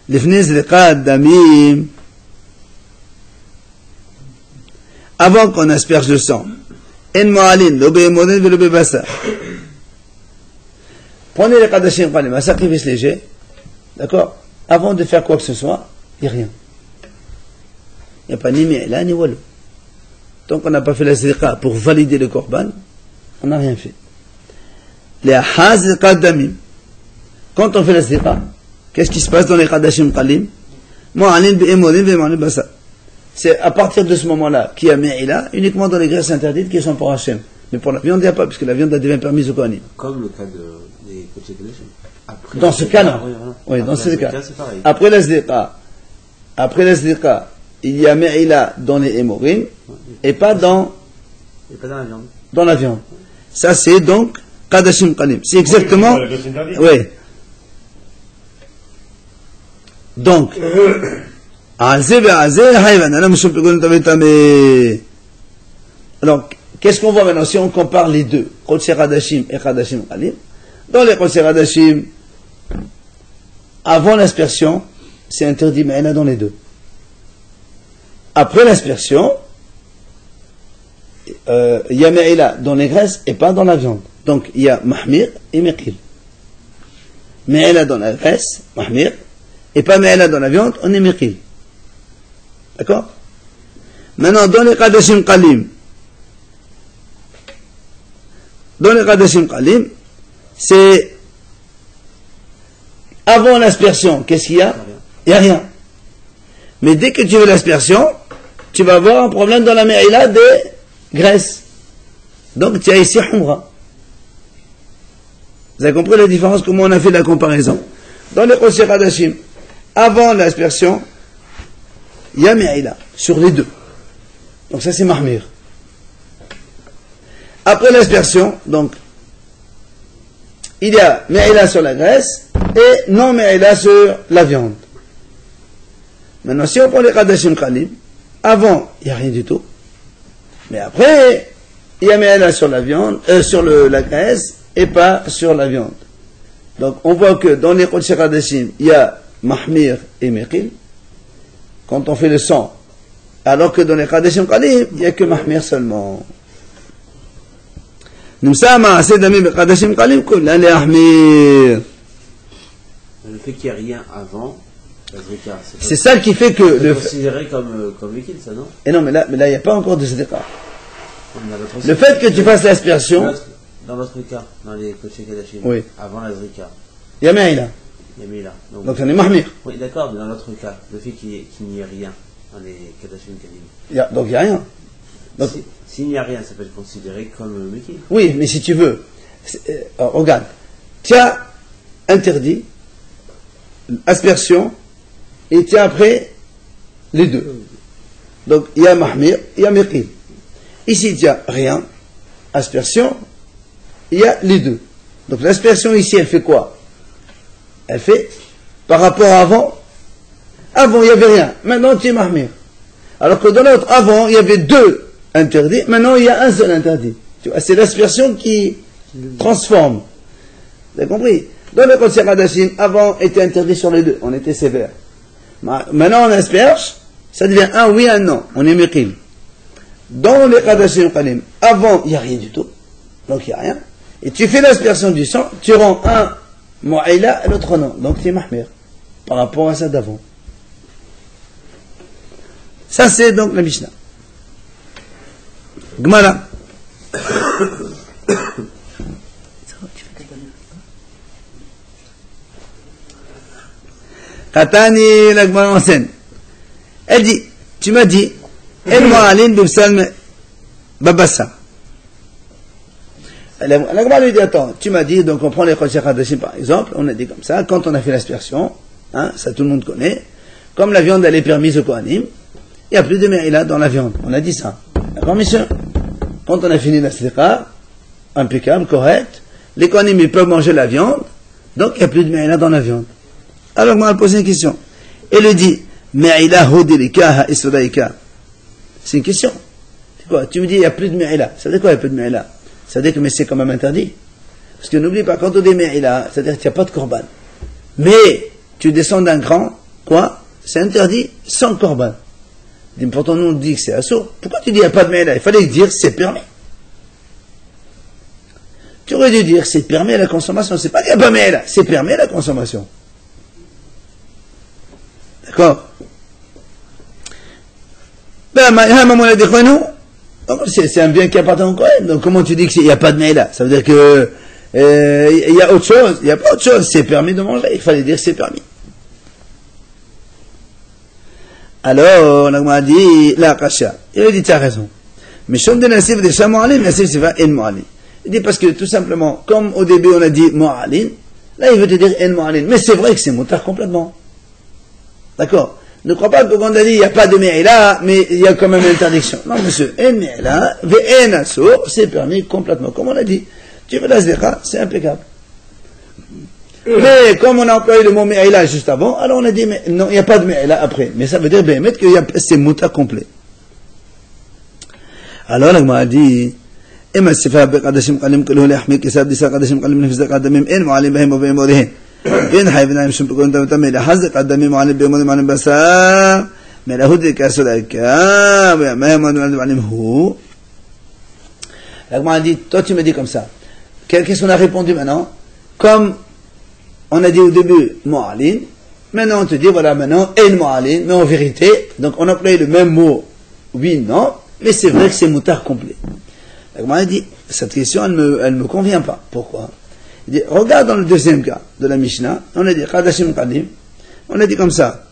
l'ifniz liqad damim, avant qu'on asperge le sang, en mu'alin, l'obé modèle, l'obé bassa. Prenez les Hadashim Qadim, un sacrifice léger, d'accord? Avant de faire quoi que ce soit, il n'y a rien. Il n'y a pas ni me'ila ni walou. Tant qu'on n'a pas fait la zriqa pour valider le korban, on n'a rien fait. Les haz qaddamim. Quand on fait la zriqa, qu'est-ce qui se passe dans les Hadashim Qadim? Mu'alin bi'emodin bi'ma'alin basa. C'est à partir de ce moment-là qu'il y a me'ila, uniquement dans les graisses interdites qui sont pour Hachem. Mais pour la viande, il n'y a pas, puisque la viande devient permise au Kohanim. Comme le cas des Chodshei Hadashim. Dans ce cas-là. Oui, dans ce cas. Après la zriqa, il y a me'ila dans les hémorim et pas dans la viande. Ça, c'est donc Hadashim Qadim. C'est exactement. Oui. Donc, alors, qu'est-ce qu'on voit maintenant si on compare les deux, Chodshei Hadashim et Hadashim Qadim? Dans les Chodshei Hadashim, avant l'aspersion, c'est interdit me'ila dans les deux. Après l'aspersion, il y a me'ila dans les graisses et pas dans la viande. Donc il y a mahmir et meqil. Me'ila dans la graisse, mahmir, et pas me'ila dans la viande, on est meqil. D'accord? Maintenant, dans les Hadashim Qadim, c'est avant l'aspersion, qu'est-ce qu'il y a? Il n'y a rien. Mais dès que tu veux l'aspersion, tu vas avoir un problème dans la me'ila des graisses. Donc tu as ici humra. Vous avez compris la différence, comment on a fait la comparaison? Dans les Chodshei Hadashim, avant l'aspersion, il y a me'ila, sur les deux. Donc ça c'est mahmir. après l'aspersion, donc, il y a me'ila sur la graisse et non me'ila sur la viande. Maintenant, si on prend les Qadashim Qalim, avant, il n'y a rien du tout. Mais après, il y a me'ila sur la viande, sur la graisse et pas sur la viande. Donc, on voit que dans les Qudsh Qadashim, il y a mahmir et meqil, quand on fait le sang. Alors que dans les Qadashim Qalim, il n'y a que mahmir seulement. Le fait qu'il n'y a rien avant, c'est ça qui fait que. C'est considéré comme liquide, ça, non? Et non, mais là, il n'y a pas encore de Zedeka. Le fait que tu fasses l'aspersion. Dans votre cas, dans les Kodesh Kadashim, oui. avant la Zrika, il y a Me'ila. Donc, on est mahmir. Oui, d'accord, mais dans l'autre cas, le fait qu'il n'y ait rien dans les Kadashim Kadim. Donc, il n'y a rien. Donc, s'il n'y a rien, ça peut être considéré comme Mekil. Oui, mais si tu veux, regarde, tu as interdit aspersion et tu as après les deux. Donc, il y a mahmir, il y a Mekil. Ici, il n'y a rien, aspersion, il y a les deux. Donc, l'aspersion ici, elle fait quoi? Elle fait, par rapport à avant, il n'y avait rien. Maintenant, tu es mahmir. Alors que dans l'autre, avant, il y avait deux interdits. Maintenant, il y a un seul interdit. Tu vois, c'est l'aspersion qui transforme. Vous avez compris? Dans le Qudsh Qadashim, avant, était interdit sur les deux. On était sévère. Maintenant, on asperge, ça devient un oui, un non. On est meqil. Dans les Qadashim Qalim, avant, il n'y a rien du tout. Donc, il n'y a rien. Et tu fais l'aspersion du sang, tu rends un mu'ayla et l'autre non. Donc, tu es mahmir. Par rapport à ça d'avant. Ça, c'est donc la Mishnah. Gmara. Katani, la Gmara enseigne. Elle dit, tu m'as dit, El Mu'alin b'Ibsalm Babassa. La Gmara lui dit, attends, tu m'as dit, donc on prend les Qudsh Qadashim par exemple, on a dit comme ça, quand on a fait l'aspersion, hein, ça tout le monde connaît, comme la viande elle est permise au Kohanim, il n'y a plus de me'ila dans la viande. On a dit ça. D'accord, messieurs? Quand on a fini la sliqa, impeccable, correct, les Kohanim ils peuvent manger la viande, donc il n'y a plus de me'ila dans la viande. Alors, moi, elle pose une question. Elle lui dit, me'ila hudilika ha'isudaika. C'est une question. C'est quoi? Tu me dis, il n'y a plus de me'ila. Ça veut dire quoi, il n'y a plus de me'ila? Ça veut dire que mais c'est quand même interdit. Parce que n'oublie pas, quand on dit me'ila, ça veut dire qu'il n'y a pas de korban. Mais, tu descends d'un cran, quoi? C'est interdit sans korban. Pourtant, nous, on dit que c'est assourd. Pourquoi tu dis qu'il n'y a pas de me'ila? Il fallait dire c'est permis. Tu aurais dû dire c'est permis à la consommation. C'est pas qu'il n'y a pas de me'ila, c'est permis à la consommation. D'accord? C'est un bien qui appartient au Kohen. Donc, comment tu dis qu'il n'y a pas de me'ila? Ça veut dire que il y a autre chose. Il n'y a pas autre chose. C'est permis de manger. Il fallait dire que c'est permis. Alors, on a dit, la kasha. Il a dit, tu as raison. Mais Shom de Nassif de Shamu'alim, Nassif c'est pas En Mu'alim. Il dit parce que tout simplement, comme au début on a dit Mu'alim, là il veut te dire En Mu'alim. Mais c'est vrai que c'est moutar complètement. D'accord? Ne crois pas que quand on a dit il n'y a pas de me'ila, mais il y a quand même une interdiction. Non, monsieur, En me'ila, ve'en assour, c'est permis complètement. Comme on a dit, tu veux la zéra, c'est impeccable. Mais comme on a employé le mot me'ila juste avant, alors on a dit mais, non, il n'y a pas de me'ila après. Mais ça veut dire bien que c'est mouta complet. Alors on a dit إما السفاهة بقدشهم قلم كله لحمي كساب ديسا قدشهم قلم نفس قدمهم إن معلم بهم وبأمورهم إن حيف نعم شم بكون تم لحظ قدمهم معلم بأمور معلم بسا من أهود كاسود أكا ما هم معلم هو. Donc on a dit, toi tu me dis comme ça. Qu'est-ce qu'on a répondu maintenant? Comme on a dit au début Mu'alin, maintenant on te dit voilà maintenant En Mu'alin, mais en vérité, donc on a employé le même mot, oui, non, mais c'est vrai que c'est moutard complet. Donc on a dit, cette question elle me convient pas. Pourquoi? Il dit, regarde dans le deuxième cas de la Mishnah, on a dit Qadashim Qadim, on a dit comme ça.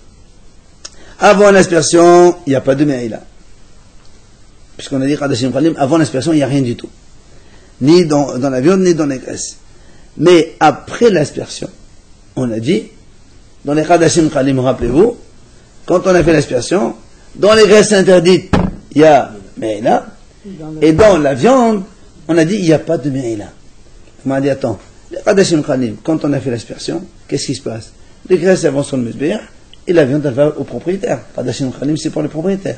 Avant l'aspersion, il n'y a pas de me'ila. Puisqu'on a dit Qadashim Qadim, avant l'aspersion, il n'y a rien du tout. Ni dans la viande, ni dans les graisses. Mais après l'aspersion, on a dit, dans les Qadashim Qadim, rappelez-vous, quand on a fait l'aspersion, dans les graisses interdites, il y a me'ila, et dans la viande, On a dit, il n'y a pas de Me'ila. On m'a dit, attends, les Qadashim Khalim, quand on a fait l'aspersion, qu'est-ce qui se passe? Les graisses elles vont sur le Mizbeach, et la viande elle va au propriétaire. Qadashim Khalim, c'est pour le propriétaire.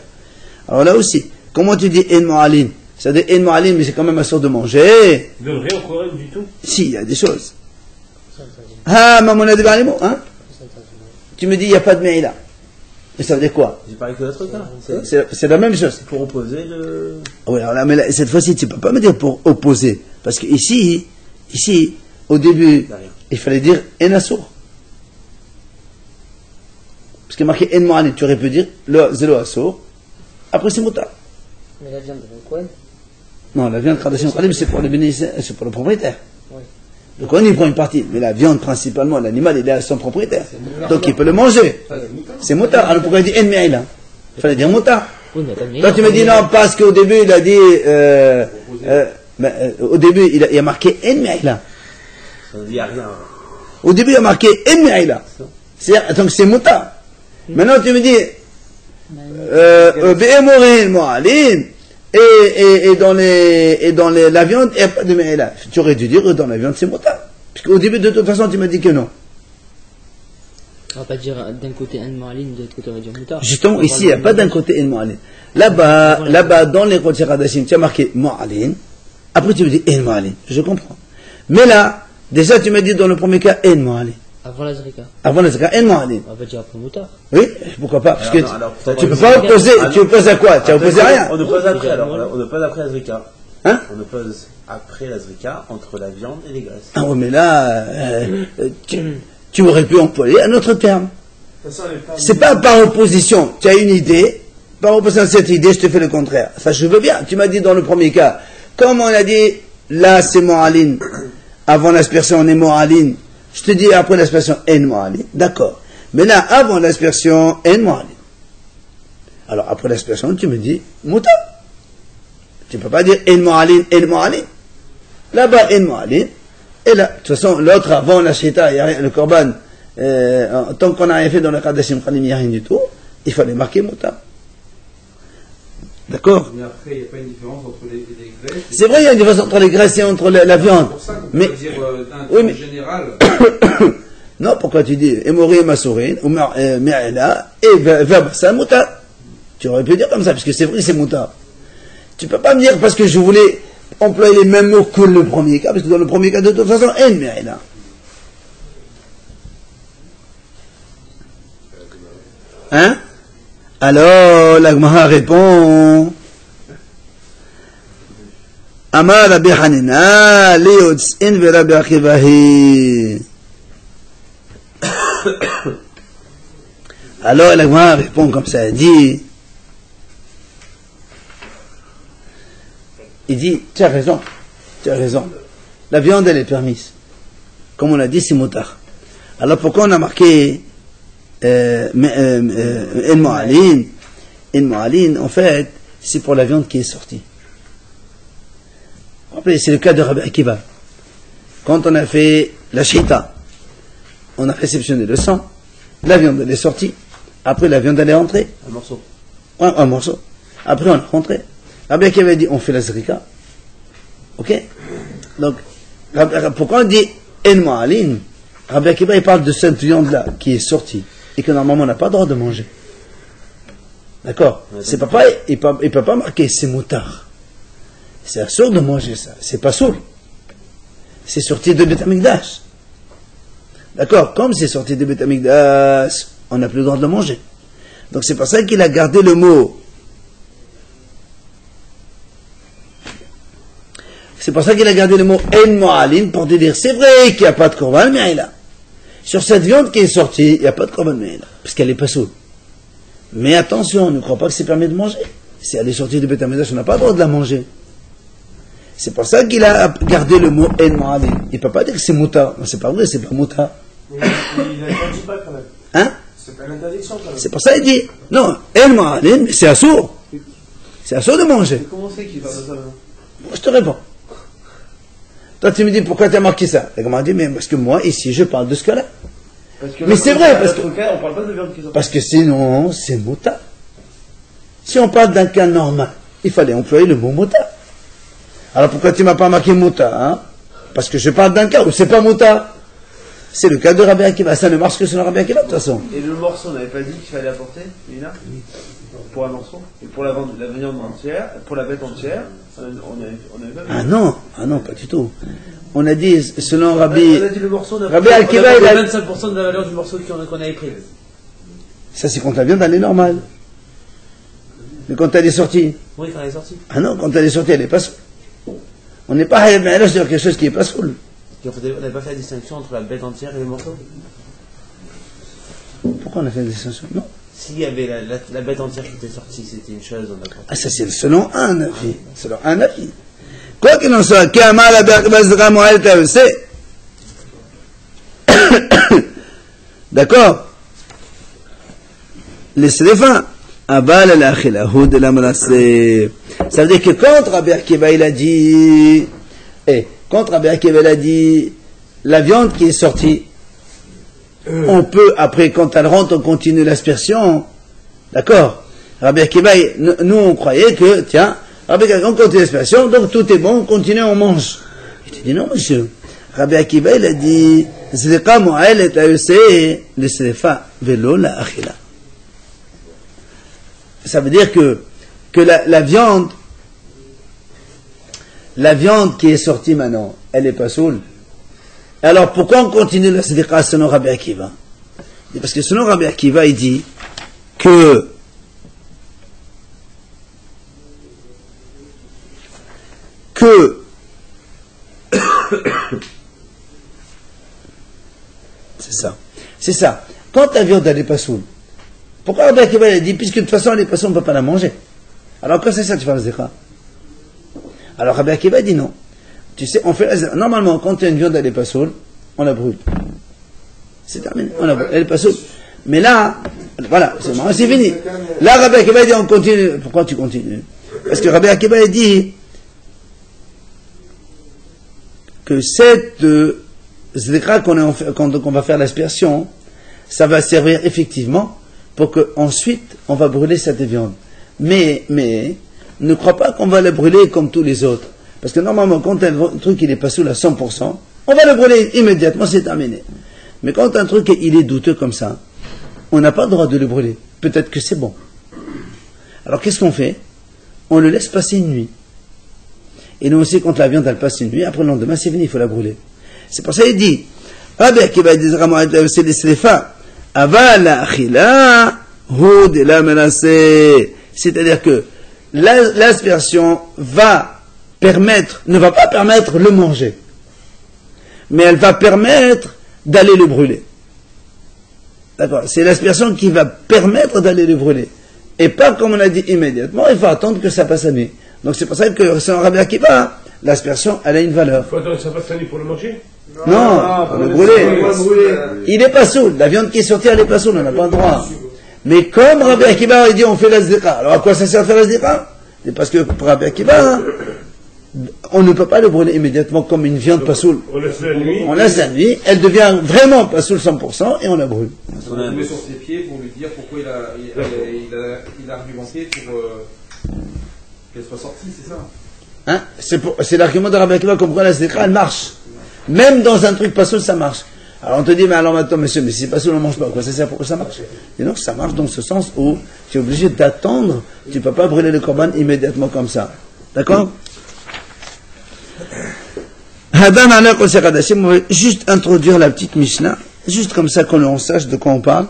Alors là aussi, comment tu dis En Mu'alin? C'est-à-dire En Mu'alin, mais c'est quand même assuré de manger. Il ne donne rien au Coran du tout. Si, il y a des choses. Ah, maman a des mots, hein? Tu me dis, il n'y a pas de Me'ila. Mais ça veut dire quoi? J'ai parlé que l'autre cas. C'est la même chose. Pour opposer le. Oui, alors là, mais là, cette fois-ci, tu ne peux pas me dire pour opposer. Parce que ici, au début, il fallait dire En Assour. Parce qu'il y a marqué En Mu'alin, tu aurais pu dire Zélo Assour. Après, c'est Mouta. Mais la viande de Kohen? Non, la viande Qadashim Khalim, c'est pour le bénéficiaire, c'est pour le propriétaire. Oui. Donc on y prend une partie, mais la viande principalement, l'animal il est à son propriétaire. Donc il peut le manger. C'est Mouta. Alors pourquoi il dit En Me'ila? Il fallait dire Mouta. Oui, mais Toi tu me dis non, parce qu'au début il a dit, au début il a marqué En Me'ila. Ça ne dit rien. Au début il a marqué En Me'ila. Donc c'est Mouta. Maintenant tu me dis, Be'emorin Mu'alin, et dans la viande, il n'y a pas de Me'ila. Tu aurais dû dire dans la viande, c'est Mouta. Parce qu'au début, de toute façon, tu m'as dit que non. On va pas dire d'un côté un Mu'alin, de l'autre côté on va dire Moutar. Justement, ici, il n'y a pas d'un côté un Mu'alin. Là-bas, dans les Qudsi Qadashim, tu as marqué Mu'alin. Après, tu me dis un Mu'alin. Je comprends. Mais là, déjà, tu m'as dit dans le premier cas, un Mu'alin. Avant la Zrika. Avant la Zaka, un Mu'alin. On va dire après Moutar. Oui, pourquoi pas? Parce que Alors, tu ne peux pas opposer. Tu opposes à quoi? Tu n'as opposé à rien. On oppose après, alors. On oppose après la Zrika. Hein? On oppose après la Zrika entre la viande et les graisses. Ah oui, mais là, tu aurais pu employer un autre terme. C'est pas par opposition. Tu as une idée, par opposition à cette idée, je te fais le contraire. Ça, je veux bien. Tu m'as dit dans le premier cas, comme on a dit, là c'est Mu'alin, avant l'aspersion on est Mu'alin, je te dis après l'aspersion En Mu'alin, d'accord. Mais là, avant l'aspersion En Mu'alin. Alors après l'aspersion, tu me dis Mouta. Tu ne peux pas dire En Mu'alin, En Mu'alin. Là-bas, En Mu'alin. Et là, de toute façon, l'autre avant la Shita, il y a rien, le Korban, tant qu'on n'a rien fait dans le Qadashim Khalim, il n'y a rien du tout, il fallait marquer Mouta. D'accord? Mais après, il n'y a pas une différence entre les graisses. C'est vrai, il y a une différence entre les graisses et entre la viande. C'est pour ça qu'on Mais, peut dire un oui, mais, général. non, pourquoi tu dis Emori Masourin, ou Me'ela, et Verbasa Mouta? Tu aurais pu dire comme ça, parce que c'est vrai, c'est Mouta. Tu peux pas me dire parce que je voulais employer les mêmes mots que le premier cas, parce que dans le premier cas, de toute façon, En Me'ela. Hein? Alors, la Gemara répond Amar Rabbi Hanina, Leotzin ve Rabbi Akivahi. Alors, la Gemara répond comme ça, elle dit, il dit, tu as raison. La viande, elle est permise. Comme on l'a dit, c'est motard. Alors, pourquoi on a marqué En Mu'alin? En Mu'alin, en fait, c'est pour la viande qui est sortie. Rappelez, c'est le cas de Rabbi Akiva. Quand on a fait la Shita, on a réceptionné le sang, la viande elle est sortie, après la viande elle est entrée. Un morceau. Un morceau. Après on a rentré. Rabbi Akiva a dit on fait la Zrika. Ok? Donc, pourquoi on dit En Mu'alin? Rabbi Akiva il parle de cette viande-là qui est sortie et que normalement on n'a pas le droit de manger. D'accord? C'est pas pareil, il peut pas marquer c'est moutard. C'est absurde de manger ça. C'est pas sourd. C'est sorti de Beth Amikdash. D'accord? Comme c'est sorti de Beth Amikdash, on n'a plus le droit de le manger. Donc c'est pour ça qu'il a gardé le mot. C'est pour ça qu'il a gardé le mot En Mu'alin pour te dire c'est vrai qu'il n'y a pas de Korban Me'ila. Sur cette viande qui est sortie, il n'y a pas de Korban Me'ila. Parce qu'elle est pas sourde. Mais attention, ne crois pas que c'est permis de manger. Si elle est sortie de Beth Amikdash, on n'a pas le droit de la manger. C'est pour ça qu'il a gardé le mot En Mu'alin. Il ne peut pas dire que c'est Mouta. Non, c'est pas vrai, c'est pas Mouta. Mais il n'interdit pas quand même. Hein? C'est pas l'interdiction quand même. C'est pour ça qu'il dit non, En Mu'alin, mais c'est assourd. C'est assourd de manger. Comment c'est qu'il parle de ça là? Moi, je te réponds. Toi, tu me dis pourquoi tu as marqué ça? Et comment dit, mais parce que moi, ici, je parle de ce cas-là. Mais c'est vrai, parce que. On parle pas de viande qui sort. Parce que sinon, c'est Mouta. Si on parle d'un cas normal, il fallait employer le mot Mouta. Alors pourquoi tu m'as pas marqué Mouta, hein? Parce que je parle d'un cas où c'est pas Mouta. C'est le cas de Rabbi Akiva. Ça ne marche que sur le Rabbi Akiva, de toute façon. Et le morceau, on n'avait pas dit qu'il fallait apporter, Lina? Pour un morceau? Et pour la viande entière, pour la bête entière, on avait pas vu. Ah non, pas du tout. On a dit, selon Rabbi... On a dit le morceau, Rabbi Akiva, il a... 25% de la valeur du morceau qu'on avait pris. Ça, c'est quand la viande, elle est normale. Mais quand elle est sortie... Oui, quand elle est sortie. Ah non, quand elle est sortie, elle n'est pas saoule. On n'est pas là sur quelque chose qui n'est pas saoul. On n'avait pas fait la distinction entre la bête entière et le morceau? Pourquoi on a fait la distinction? Non. S'il y avait la bête entière qui était sortie, c'était une chose, on a pas. Ah, ça c'est selon un avis. Selon un avis. Quoi qu'il en soit, Kama la Berkbazra Moël Tavse. D'accord? Laissez-les fins. Abal la Achilahu de la Manassé. Ça veut dire que quand Rabbi Akiva il a dit, quand Rabbi Akiva il a dit, la viande qui est sortie, on peut, après, quand elle rentre, on continue l'aspersion. D'accord? Rabbi Akiva, nous, on croyait que, tiens, Rabbi Akiva, on continue l'aspersion, donc tout est bon, on continue, on mange. Il dit non, monsieur. Rabbi Akiva, il a dit, Zleka Mo'el et Ayusé, le Sefa, Velo la Achila. Ça veut dire que la viande qui est sortie maintenant, elle n'est pas saoule. Alors pourquoi on continue la Sadiqa selon Rabbi Akiva? Parce que selon Rabbi Akiva, il dit que c'est ça. Quand la viande elle n'est pas saoule, pourquoi Rabbi Akiva il dit, puisque de toute façon elle n'est pas saoule, on ne peut pas la manger. Alors quand c'est ça, tu fais la Sadiqa. Alors Rabbi Akiva dit non. Tu sais, on fait normalement, quand une viande elle n'est pas saoule, on la brûle. C'est terminé. On la brûle. Elle n'est pas saoule. Mais là, voilà, c'est fini. Là, Rabbi Akiva dit on continue. Pourquoi tu continues? Parce que Rabbi Akiva dit que cette zikra qu'on va faire l'aspersion, ça va servir effectivement pour qu'ensuite on va brûler cette viande. Mais ne crois pas qu'on va la brûler comme tous les autres. Parce que normalement, quand un truc il est pas saoul à 100%, on va le brûler immédiatement, c'est terminé. Mais quand un truc il est douteux comme ça, on n'a pas le droit de le brûler. Peut-être que c'est bon. Alors qu'est-ce qu'on fait? On le laisse passer une nuit. Et nous aussi, quand la viande elle passe une nuit, après le lendemain c'est fini, il faut la brûler. C'est pour ça qu'il dit, c'est-à-dire que l'aspersion ne va pas permettre le manger, mais elle va permettre d'aller le brûler. D'accord? C'est l'aspersion qui va permettre d'aller le brûler. Et pas comme on a dit immédiatement, il faut attendre que ça passe à nuit. Donc c'est pour ça que c'est un Rabbi Akiva, l'aspersion, elle a une valeur. Il faut attendre que ça passe à nuit pour le manger? Non, pour le brûler. Il n'est pas saoul. La viande qui est sortie, elle n'est pas saoul, on n'a pas le droit. Mais comme Rabbi Akiva, il dit on fait la zikra. Alors à quoi ça sert de faire la zikra? C'est parce que pour Rabbi Akiva, on ne peut pas le brûler immédiatement comme une viande pas saoul. On laisse la nuit. On laisse la nuit, elle devient vraiment pas saoul 100% et on la brûle. On met sur ses pieds pour lui dire pourquoi il a argumenté pour qu'elle soit sortie, c'est ça? Hein? C'est l'argument de Rabbi Akiva comme quoi la zikra elle marche. Même dans un truc pas saoul, ça marche. Alors on te dit, mais alors maintenant, monsieur, mais si c'est pas saoul, on mange pas. Quoi ça sert? Pourquoi ça marche? Et donc ça marche dans ce sens où tu es obligé d'attendre, tu ne peux pas brûler le korban immédiatement comme ça. D'accord? On va juste introduire la petite Mishnah, juste comme ça qu'on sache de quoi on parle.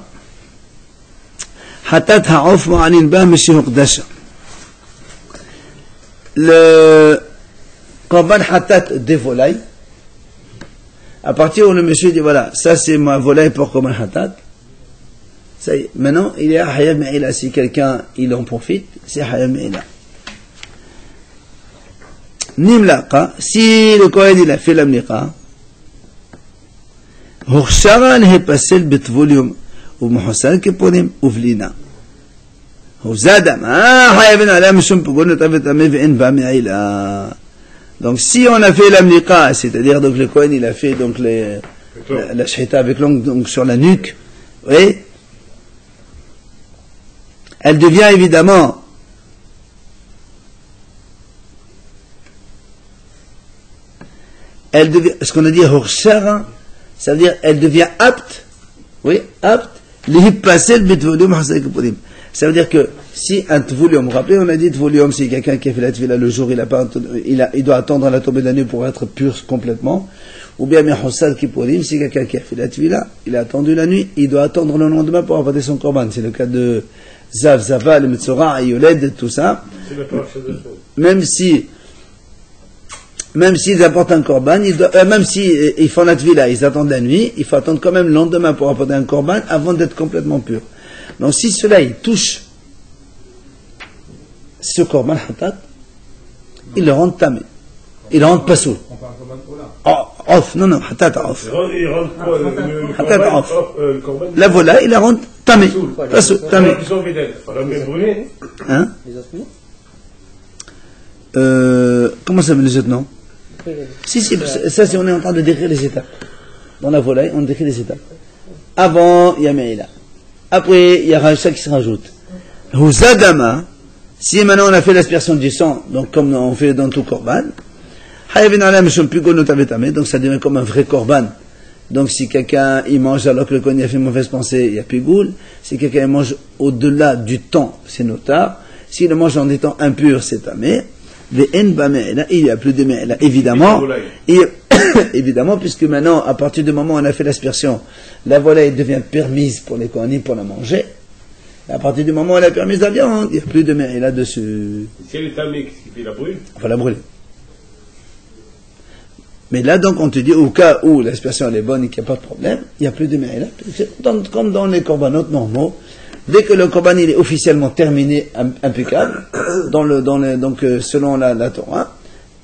Le korban hatat des volailles, à partir où le monsieur dit voilà, ça c'est ma volaille pour korban hatat, ça y est, maintenant il est à Hayab Me'ila, si quelqu'un il en profite, c'est Hayab Me'ila. Nimlaqa, si le Kohen il a fait l'amliqa, הוכשרה להיפסל בטבול יום ומחוסר כיפורים ובלינה. הוזדה, מה חייבים עליה משום פגול נטב וטמא ואין בה מעילה. Donc si on a fait l'amliqa, c'est-à-dire donc le Kohen il a fait donc la shhita avec l'ongle donc sur la nuque, oui, elle devient évidemment elle devient, ce qu'on a dit, Horshara, ça veut dire, elle devient apte, oui, apte, l'hippasel betvolium hasek kipurim. Ça veut dire que, si un tvolium, vous vous rappelez, on a dit tvolium, c'est quelqu'un qui a fait la tvila le jour, il doit attendre la tombée de la nuit pour être pur complètement. Ou bien, Mehosad Kippurim, c'est quelqu'un qui a fait la tvila, il a attendu la nuit, il doit attendre le lendemain pour apporter son korban. C'est le cas de Zav, Zaval, Metzora, Yoled, tout ça. Même s'ils apportent un korban, même s'ils font la tvila, ils attendent la nuit, il faut attendre quand même le lendemain pour apporter un korban avant d'être complètement pur. Donc si cela, il touche ce korban hatat, il le rend tamé. Il le rend pas sourd. Off, non, hatat off. Hatat off. La volaille, il la rend tamé. Pas sourd, tamé. Hein? Comment ça s'appelle les autres noms? Si, ça c'est on est en train de décrire les étapes. Dans la volaille, on décrit les étapes. Avant, il y a Meïla. Après, il y a ça qui se rajoute. Huzadama, si maintenant on a fait l'aspersion du sang, donc comme on fait dans tout korban, donc ça devient comme un vrai korban. Donc si quelqu'un il mange alors que le kohen a fait mauvaise pensée, il y a pigoul. Si quelqu'un mange au-delà du temps, c'est notar. S'il mange en étant impur, c'est tamé. Il n'y a plus de me'ela, évidemment. Évidemment, puisque maintenant, à partir du moment où on a fait l'aspersion, la volaille devient permise pour les kohanim pour la manger. Et à partir du moment où elle a permis la viande, il n'y a plus de me'ela dessus. Si elle est tamée, qu'est-ce qu'il fait? La brûle? Il faut la brûler. Mais là, donc, on te dit, au cas où l'aspersion elle est bonne et qu'il n'y a pas de problème, il n'y a plus de me'ela. Comme dans les corbanotes normaux, dès que le korban il est officiellement terminé, impeccable, donc selon la Torah,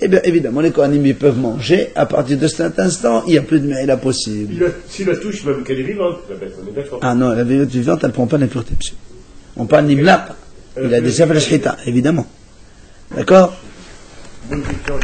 eh bien évidemment les kohanim ils peuvent manger. À partir de cet instant, il n'y a plus de me'ela possible. Si la touche, même qu'elle est vivante, la bête, on est d'accord. Ah non, la bête vivante, elle ne prend pas l'impureté, monsieur. On parle d'imlap. Il a déjà fait la shrita, évidemment. D'accord? Bonne question.